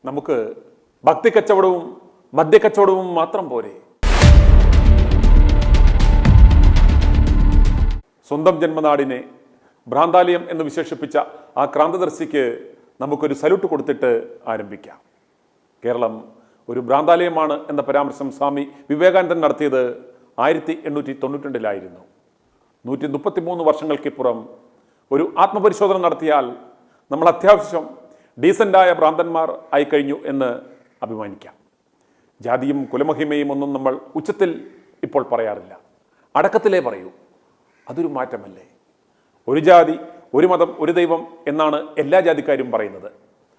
നമുക്ക് ഭക്തി കച്ചവടവും മദ്യക്കച്ചവടവും മാത്രം പോരെ. സ്വന്തം ജന്മനാടിനെ ഭ്രാന്താലയം എന്ന് വിശേഷിപ്പിച്ച ആ ക്രാന്തദർശിക്ക് നമുക്കൊരു സല്യൂട്ട് കൊടുത്തിട്ട് ആരംഭിക്കാം. കേരളം ഒരു ഭ്രാന്താലയമാണ് എന്ന പരാമർശം സ്വാമി വിവേകാനന്ദൻ നടത്തിയത് 1892 133 വർഷങ്ങൾക്കിപ്പുറം ഒരു ആത്മപരിശോധന നടത്തിയാൽ നമ്മൾ അത്യാവശ്യം ഡീസൻ്റായ ഭ്രാന്തന്മാർ ആയിക്കഴിഞ്ഞു എന്ന് അഭിമാനിക്കാം. ജാതിയും കുലമഹിമയും ഒന്നും നമ്മൾ ഉച്ചത്തിൽ ഇപ്പോൾ പറയാറില്ല, അടക്കത്തിലേ പറയൂ. അതൊരു മാറ്റമല്ലേ? ഒരു ജാതി, ഒരു മതം, ഒരു ദൈവം എന്നാണ് എല്ലാ ജാതിക്കാരും പറയുന്നത്.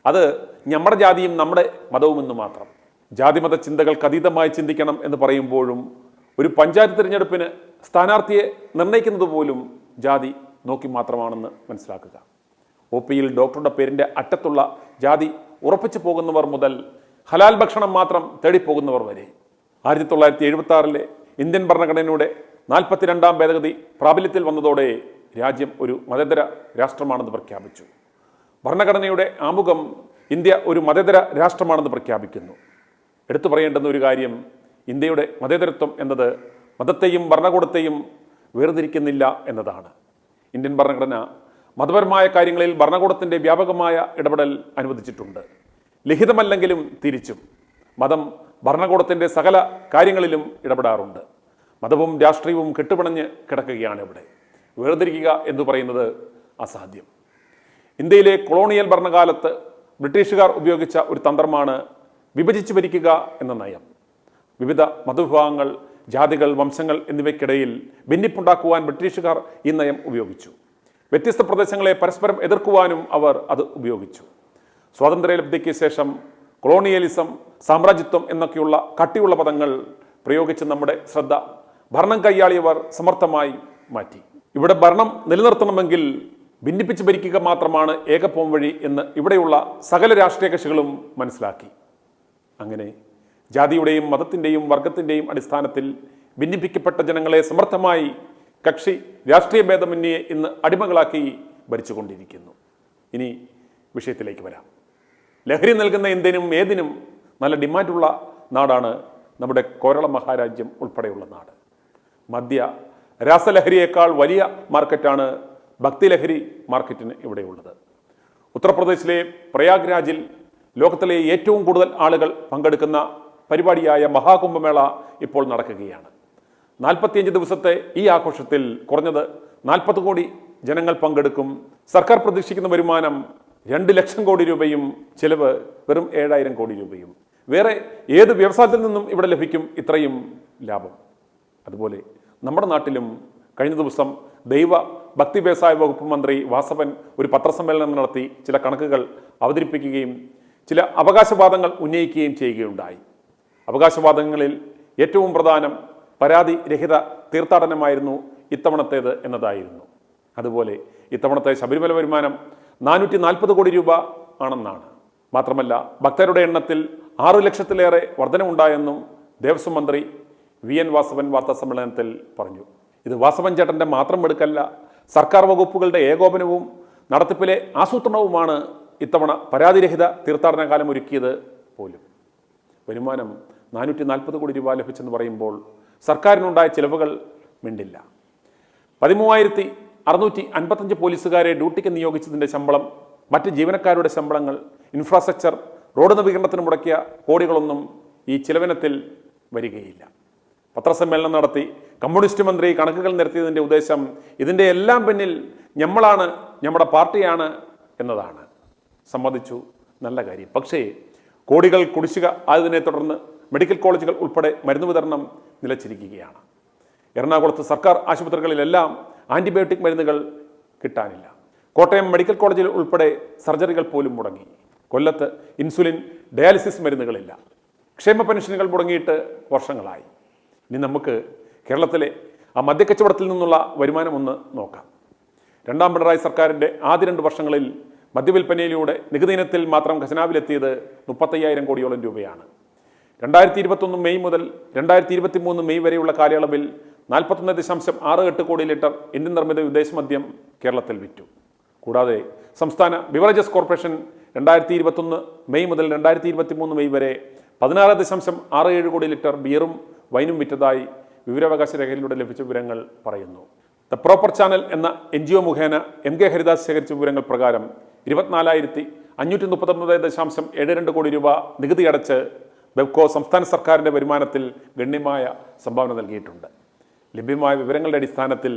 അത് നമ്മുടെ ജാതിയും നമ്മുടെ മതവുമെന്ന് മാത്രം. ജാതിമത ചിന്തകൾക്ക് അതീതമായി ചിന്തിക്കണം എന്ന് പറയുമ്പോഴും ഒരു പഞ്ചായത്ത് തിരഞ്ഞെടുപ്പിന് സ്ഥാനാർത്ഥിയെ നിർണ്ണയിക്കുന്നത് പോലും ജാതി നോക്കി മാത്രമാണെന്ന് മനസ്സിലാക്കുക. OPയിൽ ഡോക്ടറുടെ പേരിൻ്റെ അറ്റത്തുള്ള ജാതി ഉറപ്പിച്ചു പോകുന്നവർ മുതൽ ഹലാൽ ഭക്ഷണം മാത്രം തേടിപ്പോകുന്നവർ വരെ 1976 ഇന്ത്യൻ ഭരണഘടനയുടെ 42ാം ഭേദഗതി പ്രാബല്യത്തിൽ വന്നതോടെ രാജ്യം ഒരു മതേതര രാഷ്ട്രമാണെന്ന് പ്രഖ്യാപിച്ചു. ഭരണഘടനയുടെ ആമുഖം ഇന്ത്യ ഒരു മതേതര രാഷ്ട്രമാണെന്ന് പ്രഖ്യാപിക്കുന്നു. എടുത്തു പറയേണ്ടുന്ന ഒരു കാര്യം, ഇന്ത്യയുടെ മതേതരത്വം എന്നത് മതത്തെയും ഭരണകൂടത്തെയും വേർതിരിക്കുന്നില്ല എന്നതാണ്. ഇന്ത്യൻ ഭരണഘടന മതപരമായ കാര്യങ്ങളിൽ ഭരണകൂടത്തിൻ്റെ വ്യാപകമായ ഇടപെടൽ അനുവദിച്ചിട്ടുണ്ട്. ലിഖിതമല്ലെങ്കിലും തിരിച്ചും മതം ഭരണകൂടത്തിൻ്റെ സകല കാര്യങ്ങളിലും ഇടപെടാറുണ്ട്. മതവും രാഷ്ട്രീയവും കെട്ടുപിണഞ്ഞ് കിടക്കുകയാണ് ഇവിടെ. വേർതിരിക്കുക എന്ന് പറയുന്നത് അസാധ്യം. ഇന്ത്യയിലെ കൊളോണിയൽ ഭരണകാലത്ത് ബ്രിട്ടീഷുകാർ ഉപയോഗിച്ച ഒരു തന്ത്രമാണ് വിഭജിച്ച് ഭരിക്കുക എന്ന നയം. വിവിധ മതവിഭാഗങ്ങൾ, ജാതികൾ, വംശങ്ങൾ എന്നിവയ്ക്കിടയിൽ ഭിന്നിപ്പുണ്ടാക്കുവാൻ ബ്രിട്ടീഷുകാർ ഈ നയം ഉപയോഗിച്ചു. വ്യത്യസ്ത പ്രദേശങ്ങളെ പരസ്പരം എതിർക്കുവാനും അവർ അത് ഉപയോഗിച്ചു. സ്വാതന്ത്ര്യലബ്ധിക്ക് ശേഷം കൊളോണിയലിസം, സാമ്രാജ്യത്വം എന്നൊക്കെയുള്ള കട്ടിയുള്ള പദങ്ങൾ പ്രയോഗിച്ച് നമ്മുടെ ശ്രദ്ധ ഭരണം കൈയാളിയവർ സമർത്ഥമായി മാറ്റി. ഇവിടെ ഭരണം നിലനിർത്തണമെങ്കിൽ ഭിന്നിപ്പിച്ച് ഭരിക്കുക മാത്രമാണ് ഏകപോം വഴി എന്ന് ഇവിടെയുള്ള സകല രാഷ്ട്രീയ കക്ഷികളും മനസ്സിലാക്കി. അങ്ങനെ ജാതിയുടെയും മതത്തിൻ്റെയും വർഗത്തിൻ്റെയും അടിസ്ഥാനത്തിൽ ഭിന്നിപ്പിക്കപ്പെട്ട ജനങ്ങളെ സമർത്ഥമായി കക്ഷി രാഷ്ട്രീയ ഭേദമന്യേ ഇന്ന് അടിമകളാക്കി ഭരിച്ചുകൊണ്ടിരിക്കുന്നു. ഇനി വിഷയത്തിലേക്ക് വരാം. ലഹരി നൽകുന്ന എന്തിനും ഏതിനും നല്ല ഡിമാൻഡുള്ള നാടാണ് നമ്മുടെ കേരള മഹാരാജ്യം ഉൾപ്പെടെയുള്ള നാട്. മദ്യ രാസലഹരിയേക്കാൾ വലിയ മാർക്കറ്റാണ് ഭക്തിലഹരി മാർക്കറ്റിന് ഇവിടെയുള്ളത്. ഉത്തർപ്രദേശിലെ പ്രയാഗ്രാജിൽ ലോകത്തിലെ ഏറ്റവും കൂടുതൽ ആളുകൾ പങ്കെടുക്കുന്ന പരിപാടിയായ മഹാകുംഭമേള ഇപ്പോൾ നടക്കുകയാണ്. 45 ദിവസത്തെ ഈ ആഘോഷത്തിൽ കുറഞ്ഞത് 40 കോടി ജനങ്ങൾ പങ്കെടുക്കും. സർക്കാർ പ്രതീക്ഷിക്കുന്ന വരുമാനം 2 ലക്ഷം കോടി രൂപയും ചിലവ് വെറും 7000 കോടി രൂപയും. വേറെ ഏത് വ്യവസായത്തിൽ നിന്നും ഇവിടെ ലഭിക്കും ഇത്രയും ലാഭം? അതുപോലെ നമ്മുടെ നാട്ടിലും കഴിഞ്ഞ ദിവസം ദൈവ ഭക്തി വ്യവസായ വകുപ്പ് മന്ത്രി വാസവൻ ഒരു പത്രസമ്മേളനം നടത്തി ചില കണക്കുകൾ അവതരിപ്പിക്കുകയും ചില അവകാശവാദങ്ങൾ ഉന്നയിക്കുകയും ചെയ്യുകയുണ്ടായി. അവകാശവാദങ്ങളിൽ ഏറ്റവും പ്രധാനം പരാതി രഹിത തീർത്ഥാടനമായിരുന്നു ഇത്തവണത്തേത് എന്നതായിരുന്നു. അതുപോലെ ഇത്തവണത്തെ ശബരിമല വരുമാനം 440 കോടി രൂപ ആണെന്നാണ്. മാത്രമല്ല ഭക്തരുടെ എണ്ണത്തിൽ 6 ലക്ഷത്തിലേറെ വർധനവുണ്ടായെന്നും ദേവസ്വം മന്ത്രി VN വാസവൻ വാർത്താ സമ്മേളനത്തിൽ പറഞ്ഞു. ഇത് വാസവൻ ചേട്ടൻ്റെ മാത്രം എടുക്കല്ല, സർക്കാർ വകുപ്പുകളുടെ ഏകോപനവും നടത്തിപ്പിലെ ആസൂത്രണവുമാണ് ഇത്തവണ പരാതിരഹിത തീർത്ഥാടന കാലം ഒരുക്കിയത് പോലും. വരുമാനം 440 കോടി രൂപ ലഭിച്ചെന്ന് പറയുമ്പോൾ സർക്കാരിനുണ്ടായ ചിലവുകൾ മിണ്ടില്ല. 13,655 പോലീസുകാരെ ഡ്യൂട്ടിക്ക് നിയോഗിച്ചതിൻ്റെ ശമ്പളം, മറ്റ് ജീവനക്കാരുടെ ശമ്പളങ്ങൾ, ഇൻഫ്രാസ്ട്രക്ചർ, റോഡ് നവീകരണത്തിന് മുടക്കിയ കോടികളൊന്നും ഈ ചിലവിനത്തിൽ വരികയില്ല. പത്രസമ്മേളനം നടത്തി കമ്മ്യൂണിസ്റ്റ് മന്ത്രി കണക്കുകൾ നിരത്തിയതിൻ്റെ ഉദ്ദേശം ഇതിൻ്റെ എല്ലാം പിന്നിൽ നമ്മളാണ്, നമ്മുടെ പാർട്ടിയാണ് എന്നതാണ്. സമ്മതിച്ചു, നല്ല കാര്യം. പക്ഷേ കോടികൾ കുടിശ്ശിക ആയതിനെ തുടർന്ന് മെഡിക്കൽ കോളേജുകൾ ഉൾപ്പെടെ മരുന്ന് വിതരണം നിലച്ചിരിക്കുകയാണ്. എറണാകുളത്ത് സർക്കാർ ആശുപത്രികളിലെല്ലാം ആൻറ്റിബയോട്ടിക് മരുന്നുകൾ കിട്ടാനില്ല. കോട്ടയം മെഡിക്കൽ കോളേജിൽ ഉൾപ്പെടെ സർജറികൾ പോലും മുടങ്ങി. കൊല്ലത്ത് ഇൻസുലിൻ, ഡയാലിസിസ് മരുന്നുകളില്ല. ക്ഷേമ പെൻഷനുകൾ മുടങ്ങിയിട്ട് വർഷങ്ങളായി. ഇനി നമുക്ക് കേരളത്തിലെ ആ മദ്യക്കച്ചവടത്തിൽ നിന്നുള്ള വരുമാനം ഒന്ന് നോക്കാം. 2ാം പിണറായി സർക്കാരിൻ്റെ ആദ്യ 2 വർഷങ്ങളിൽ മദ്യവിൽപ്പനയിലൂടെ നികുതി ഇനത്തിൽ മാത്രം ഖജനാവിലെത്തിയത് 35,000 കോടിയോളം രൂപയാണ്. 2021 മെയ് മുതൽ 2023 മെയ് വരെയുള്ള കാലയളവിൽ 41.68 കോടി ലിറ്റർ ഇന്ത്യൻ നിർമ്മിത വിദേശ മദ്യം കേരളത്തിൽ വിറ്റു. കൂടാതെ സംസ്ഥാന ബിവറേജസ് കോർപ്പറേഷൻ 2021 മെയ് മുതൽ 2023 മെയ് വരെ 16.67 കോടി ലിറ്റർ ബിയറും വൈനും വിറ്റതായി വിവരാവകാശ രേഖയിലൂടെ ലഭിച്ച വിവരങ്ങൾ പറയുന്നു. ദ പ്രോപ്പർ ചാനൽ എന്ന NGO മുഖേന MK ഹരിദാസ് ശേഖരിച്ച വിവരങ്ങൾ പ്രകാരം 24,539.72 കോടി രൂപ നികുതി അടച്ച് ബെവ്കോ സംസ്ഥാന സർക്കാരിൻ്റെ വരുമാനത്തിൽ ഗണ്യമായ സംഭാവന നൽകിയിട്ടുണ്ട്. ലഭ്യമായ വിവരങ്ങളുടെ അടിസ്ഥാനത്തിൽ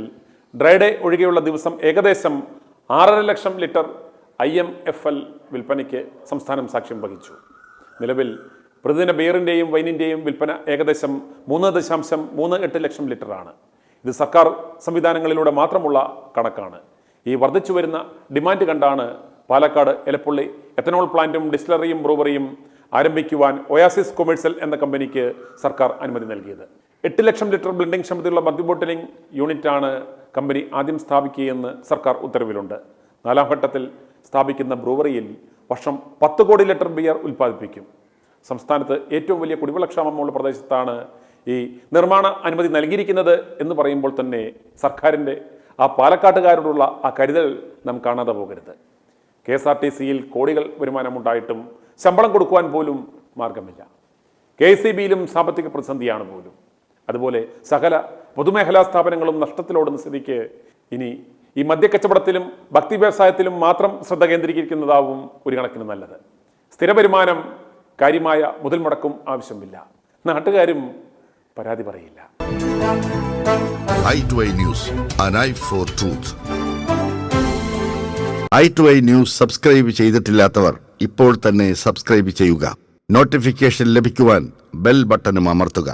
ഡ്രൈ ഡേ ഒഴികെയുള്ള ദിവസം ഏകദേശം 6.5 ലക്ഷം ലിറ്റർ IMFL വിൽപ്പനയ്ക്ക് സംസ്ഥാനം സാക്ഷ്യം വഹിച്ചു. നിലവിൽ പ്രതിദിന ബിയറിൻ്റെയും വൈനിൻ്റെയും വിൽപ്പന ഏകദേശം 3.38 ലക്ഷം ലിറ്ററാണ്. ഇത് സർക്കാർ സംവിധാനങ്ങളിലൂടെ മാത്രമുള്ള കണക്കാണ്. ഈ വർദ്ധിച്ചു വരുന്ന ഡിമാൻഡ് കണ്ടാണ് പാലക്കാട് എലപ്പുള്ളി എത്തനോൾ പ്ലാന്റും ഡിസ്റ്റിലറിയും ബ്രൂവറിയും ആരംഭിക്കുവാൻ ഒയാസിസ് കൊമേഴ്സ്യൽ എന്ന കമ്പനിക്ക് സർക്കാർ അനുമതി നൽകിയത്. 8 ലക്ഷം ലിറ്റർ ബ്ലെൻഡിംഗ് ക്ഷമതയുള്ള മദ്യ ബോട്ടിലിംഗ് യൂണിറ്റാണ് കമ്പനി ആദ്യം സ്ഥാപിക്കുകയെന്ന് സർക്കാർ ഉത്തരവിലുണ്ട്. 4ാം ഘട്ടത്തിൽ സ്ഥാപിക്കുന്ന ബ്രൂവറിയിൽ വർഷം 10 കോടി ലിറ്റർ ബിയർ ഉൽപ്പാദിപ്പിക്കും. സംസ്ഥാനത്ത് ഏറ്റവും വലിയ കുടിവെള്ളക്ഷാമമുള്ള പ്രദേശത്താണ് ഈ നിർമ്മാണ അനുമതി നൽകിയിരിക്കുന്നത് എന്ന് പറയുമ്പോൾ തന്നെ സർക്കാരിൻ്റെ ആ പാലക്കാട്ടുകാരോടുള്ള ആ കരുതൽ നാം കാണാതെ പോകരുത്. KSRTCയിൽ കോടികൾ വരുമാനമുണ്ടായിട്ടും ശമ്പളം കൊടുക്കുവാൻ പോലും മാർഗമില്ല. KCBയിലും സാമ്പത്തിക പ്രതിസന്ധിയാണ് പോലും. അതുപോലെ സകല പൊതുമേഖലാ സ്ഥാപനങ്ങളും നഷ്ടത്തിലോടുന്ന സ്ഥിതിക്ക് ഇനി ഈ മദ്യക്കച്ചവടത്തിലും ഭക്തി വ്യവസായത്തിലും മാത്രം ശ്രദ്ധ കേന്ദ്രീകരിക്കുന്നതാവും ഒരു കണക്കിന് നല്ലത്. സ്ഥിര വരുമാനം, കാര്യമായ മുതൽ മുടക്കും ആവശ്യമില്ല. നാട്ടുകാരും പരാതി പറയില്ല. i2i News, an eye for truth. i2i News subscribe ചെയ്തിട്ടില്ലാത്തവർ ഇപ്പോൾ തന്നെ സബ്സ്ക്രൈബ് ചെയ്യുക. നോട്ടിഫിക്കേഷൻ ലഭിക്കുവാൻ ബെൽ ബട്ടണും അമർത്തുക.